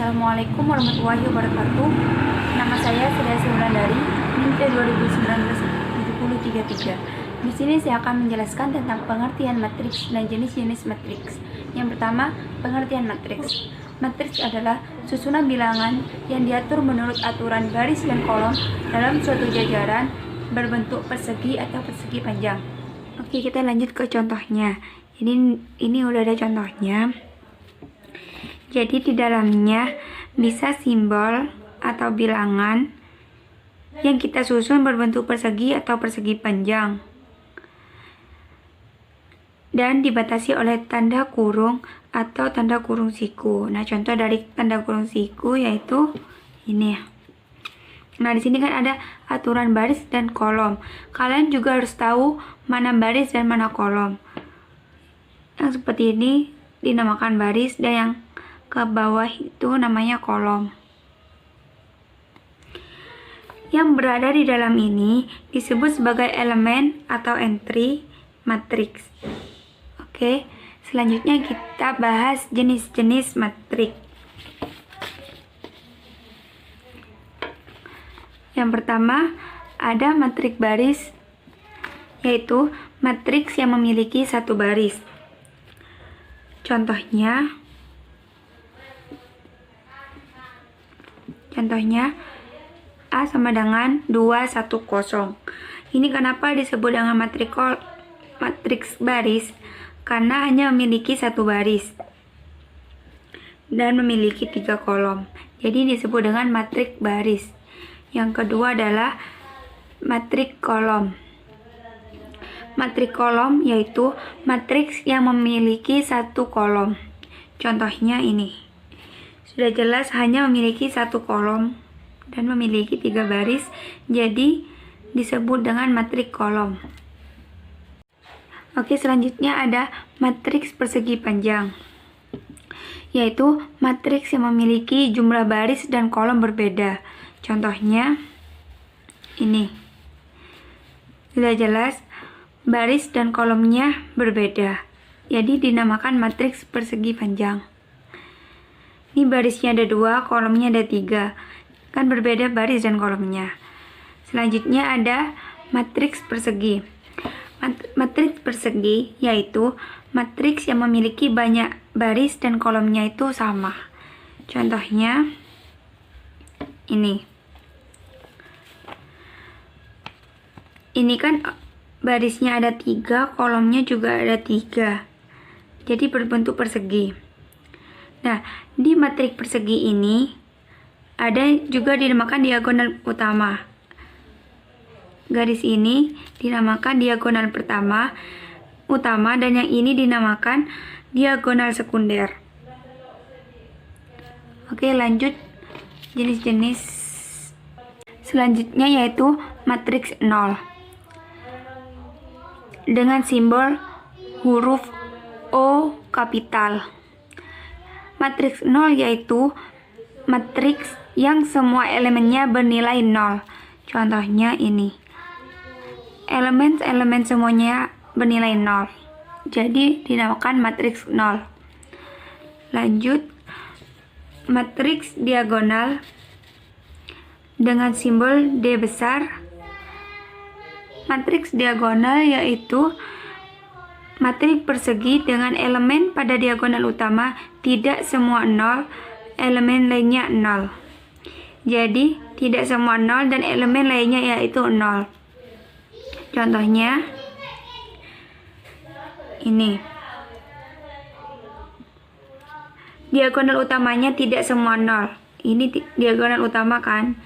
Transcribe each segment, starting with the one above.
Assalamualaikum warahmatullahi wabarakatuh. Nama saya Sriasi Wulandari, NIM 2019-7033. Di sini saya akan menjelaskan tentang pengertian matriks dan jenis-jenis matriks. Yang pertama, pengertian matriks. Matriks adalah susunan bilangan yang diatur menurut aturan baris dan kolom dalam suatu jajaran berbentuk persegi atau persegi panjang. Oke, kita lanjut ke contohnya. Ini udah ada contohnya. Jadi di dalamnya bisa simbol atau bilangan yang kita susun berbentuk persegi atau persegi panjang dan dibatasi oleh tanda kurung atau tanda kurung siku. Nah, contoh dari tanda kurung siku yaitu ini. Nah, di sini kan ada aturan baris dan kolom. Kalian juga harus tahu mana baris dan mana kolom. Yang seperti ini dinamakan baris dan yang ke bawah itu namanya kolom. Yang berada di dalam ini disebut sebagai elemen atau entry matriks. Oke, selanjutnya kita bahas jenis-jenis matriks. Yang pertama ada matriks baris, yaitu matriks yang memiliki satu baris. Contohnya A sama dengan 2, 1, 0. Ini kenapa disebut dengan matriks baris? Karena hanya memiliki satu baris dan memiliki 3 kolom. Jadi disebut dengan matriks baris. Yang kedua adalah matriks kolom. Matriks kolom yaitu matriks yang memiliki satu kolom. Contohnya ini. Sudah jelas hanya memiliki satu kolom dan memiliki 3 baris, jadi disebut dengan matriks kolom. Oke, selanjutnya ada matriks persegi panjang, yaitu matriks yang memiliki jumlah baris dan kolom berbeda. Contohnya ini. Sudah jelas baris dan kolomnya berbeda, jadi dinamakan matriks persegi panjang. Ini barisnya ada 2, kolomnya ada 3. Kan berbeda baris dan kolomnya. Selanjutnya ada matriks persegi. Matriks persegi yaitu matriks yang memiliki banyak baris dan kolomnya itu sama. Contohnya ini. Ini kan barisnya ada 3, kolomnya juga ada 3. Jadi berbentuk persegi. Nah, di matriks persegi ini ada juga dinamakan diagonal utama. Garis ini dinamakan diagonal utama dan yang ini dinamakan diagonal sekunder. Oke, lanjut jenis-jenis selanjutnya yaitu matriks 0 dengan simbol huruf O kapital. Matriks 0 yaitu matriks yang semua elemennya bernilai 0. Contohnya ini. Elemen semuanya bernilai 0. Jadi dinamakan matriks 0. Lanjut, matriks diagonal dengan simbol D besar. Matriks diagonal yaitu matriks persegi dengan elemen pada diagonal utama tidak semua 0, elemen lainnya 0. Jadi tidak semua 0 dan elemen lainnya yaitu 0. Contohnya ini. Diagonal utamanya tidak semua 0. Ini diagonal utama kan?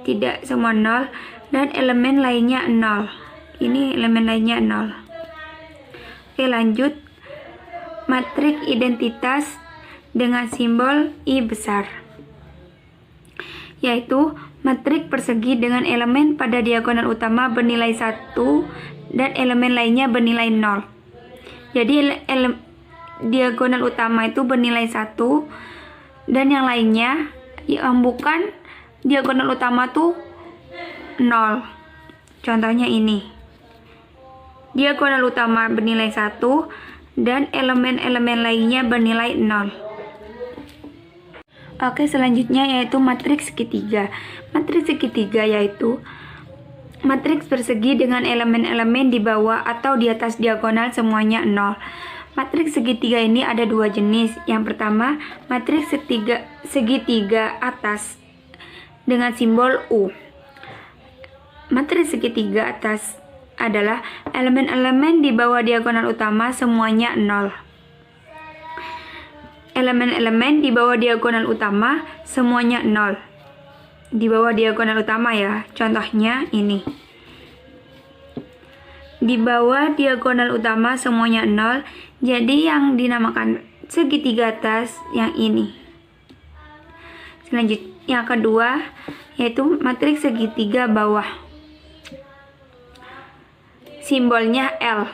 Tidak semua 0 dan elemen lainnya 0. Ini elemen lainnya 0. Oke, lanjut. Matriks identitas dengan simbol I besar, yaitu matriks persegi dengan elemen pada diagonal utama bernilai 1 dan elemen lainnya bernilai 0. Jadi diagonal utama itu bernilai 1 dan yang lainnya yang bukan diagonal utama tuh 0. Contohnya ini. Diagonal utama bernilai 1 dan elemen-elemen lainnya bernilai 0. Oke, selanjutnya yaitu matriks segitiga. Matriks segitiga yaitu matriks persegi dengan elemen-elemen di bawah atau di atas diagonal semuanya 0. Matriks segitiga ini ada dua jenis. Yang pertama, matriks segitiga atas dengan simbol U. Matriks segitiga atas adalah elemen-elemen di bawah diagonal utama semuanya 0. Elemen-elemen di bawah diagonal utama semuanya 0. Di bawah diagonal utama ya. Contohnya ini. Di bawah diagonal utama semuanya 0. Jadi yang dinamakan segitiga atas yang ini. Selanjutnya yang kedua yaitu matriks segitiga bawah. Simbolnya L.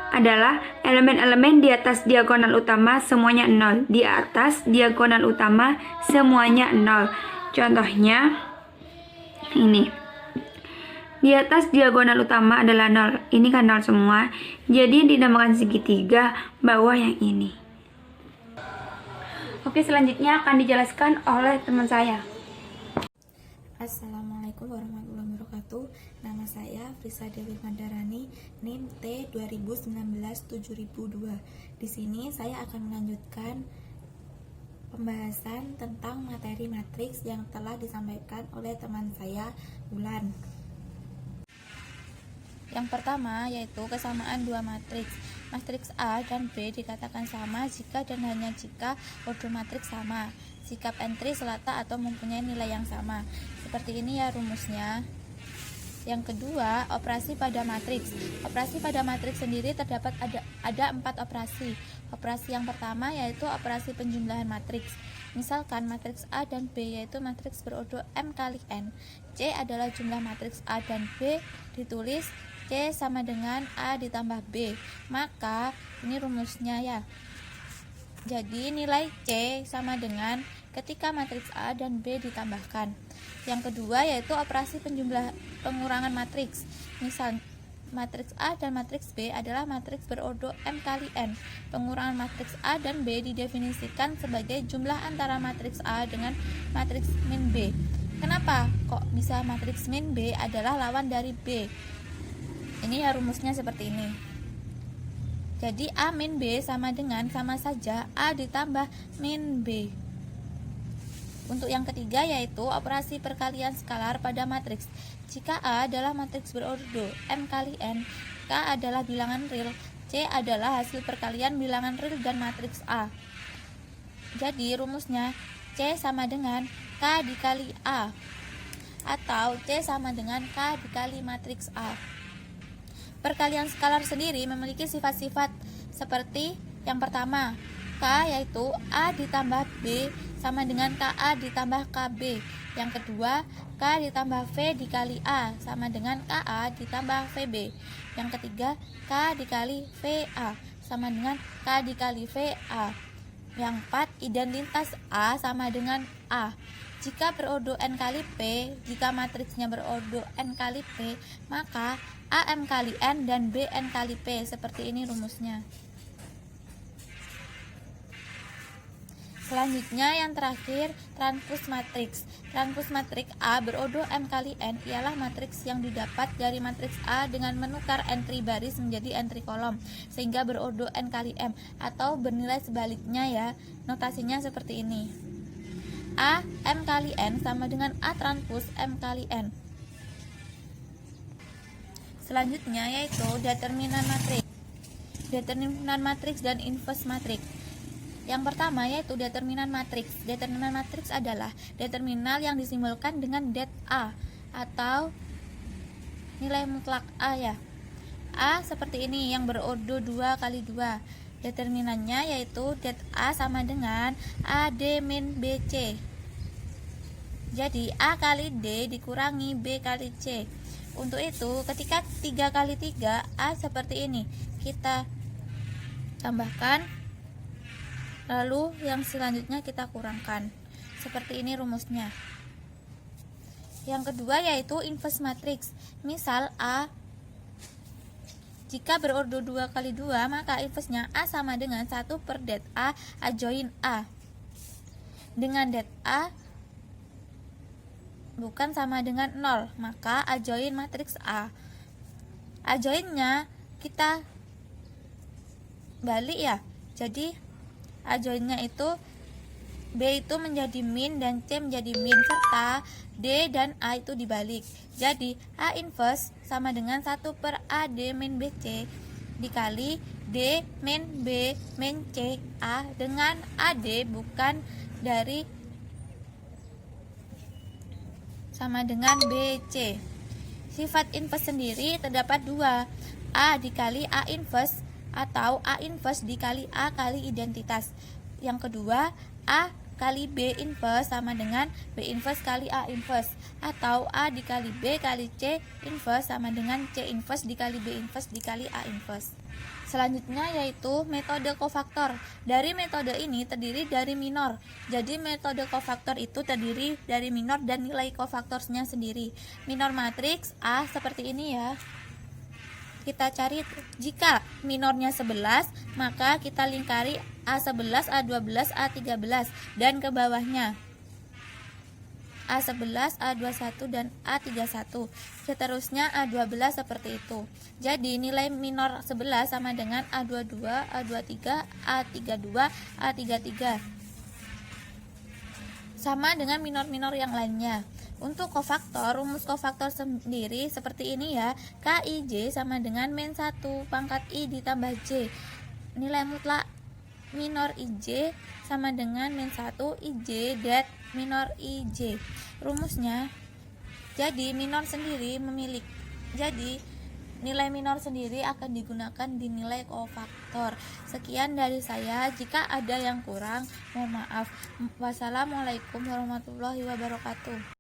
Adalah elemen-elemen di atas diagonal utama semuanya 0. Di atas diagonal utama semuanya 0. Contohnya ini. Di atas diagonal utama adalah 0. Ini kan 0 semua. Jadi dinamakan segitiga bawah yang ini. Oke, selanjutnya akan dijelaskan oleh teman saya. Assalamualaikum warahmatullahi wabarakatuh. Nama saya Frisa Dewi Madarani, NIM T 2019-7002. Di sini saya akan melanjutkan pembahasan tentang materi matriks yang telah disampaikan oleh teman saya, Bulan. Yang pertama yaitu kesamaan dua matriks. Matriks A dan B dikatakan sama jika dan hanya jika ordo matriks sama, sikap entry selata atau mempunyai nilai yang sama. Seperti ini ya rumusnya. Yang kedua, operasi pada matriks. Operasi pada matriks sendiri terdapat ada 4 operasi. Operasi yang pertama yaitu operasi penjumlahan matriks. Misalkan matriks A dan B yaitu matriks berordo M kali N. C adalah jumlah matriks A dan B, ditulis C sama dengan A ditambah B. Maka ini rumusnya ya. Jadi nilai C sama dengan ketika matriks A dan B ditambahkan. Yang kedua yaitu operasi pengurangan matriks. Misal matriks A dan matriks B adalah matriks berordo M kali N. Pengurangan matriks A dan B didefinisikan sebagai jumlah antara matriks A dengan matriks min B. Kenapa kok bisa matriks min B adalah lawan dari B? Ini ya rumusnya seperti ini. Jadi A min B sama saja A ditambah min B. Untuk yang ketiga yaitu operasi perkalian skalar pada matriks. Jika A adalah matriks berordo M kali N, K adalah bilangan real, C adalah hasil perkalian bilangan real dan matriks A. Jadi rumusnya C sama dengan K dikali A, atau C sama dengan K dikali matriks A. Perkalian skalar sendiri memiliki sifat-sifat seperti yang pertama, K yaitu A ditambah B sama dengan KA ditambah KB. Yang kedua, K ditambah V dikali A sama dengan KA ditambah VB. Yang ketiga, K dikali VA sama dengan K dikali VA. Yang keempat, identitas A sama dengan A. Jika berordo N kali P, jika matriksnya berordo N kali P, maka AM kali N dan BN kali P. Seperti ini rumusnya. Selanjutnya yang terakhir, transpose matriks. Transpose matriks A berordo M kali N ialah matriks yang didapat dari matriks A dengan menukar entry baris menjadi entry kolom sehingga berordo N kali M, atau bernilai sebaliknya ya. Notasinya seperti ini. A M kali N sama dengan A transpose M kali N. Selanjutnya yaitu determinan matriks. Determinan matriks dan inverse matriks. Yang pertama yaitu determinan matriks. Determinan matriks adalah determinal yang disimbolkan dengan det A atau nilai mutlak A ya. A seperti ini yang berordo 2 kali 2. Determinannya yaitu det A sama dengan AD min BC. Jadi A kali D dikurangi B kali C. Untuk itu ketika 3 kali 3 A seperti ini, kita tambahkan, lalu yang selanjutnya kita kurangkan. Seperti ini rumusnya. Yang kedua yaitu inverse matrix. Misal A jika berordo 2 kali 2, maka inverse-nya A sama dengan 1 per det A join A. dengan det A bukan sama dengan 0, maka adjoin matriks A. Adjoinnya kita balik ya. Jadi adjoinnya itu B itu menjadi min dan C menjadi min, serta D dan A itu dibalik. Jadi A inverse sama dengan 1 per AD min BC dikali D min B min C A dengan AD bukan dari sama dengan BC. Sifat inverse sendiri terdapat 2, A dikali A inverse atau A inverse dikali A kali identitas. Yang kedua, A kali B inverse sama dengan B inverse kali A inverse, atau A dikali B kali C inverse sama dengan C inverse dikali B inverse dikali A inverse. Selanjutnya yaitu metode kofaktor. Dari metode ini terdiri dari minor. Jadi metode kofaktor itu terdiri dari minor dan nilai kofaktornya sendiri. Minor matriks A seperti ini ya. Kita cari, jika minornya 11, maka kita lingkari A11, A12, A13 dan ke bawahnya A11, A21 dan A31. Seterusnya A12 seperti itu. Jadi nilai minor 11 sama dengan A22, A23, A32, A33. Sama dengan minor-minor yang lainnya. Untuk kofaktor, rumus kofaktor sendiri seperti ini ya. KIJ sama dengan min 1 pangkat I ditambah J. Nilai mutlak minor IJ sama dengan min 1 IJ det minor IJ. Rumusnya, jadi minor sendiri memiliki, jadi nilai minor sendiri akan digunakan di nilai kofaktor. Sekian dari saya. Jika ada yang kurang, mohon maaf. Wassalamualaikum warahmatullahi wabarakatuh.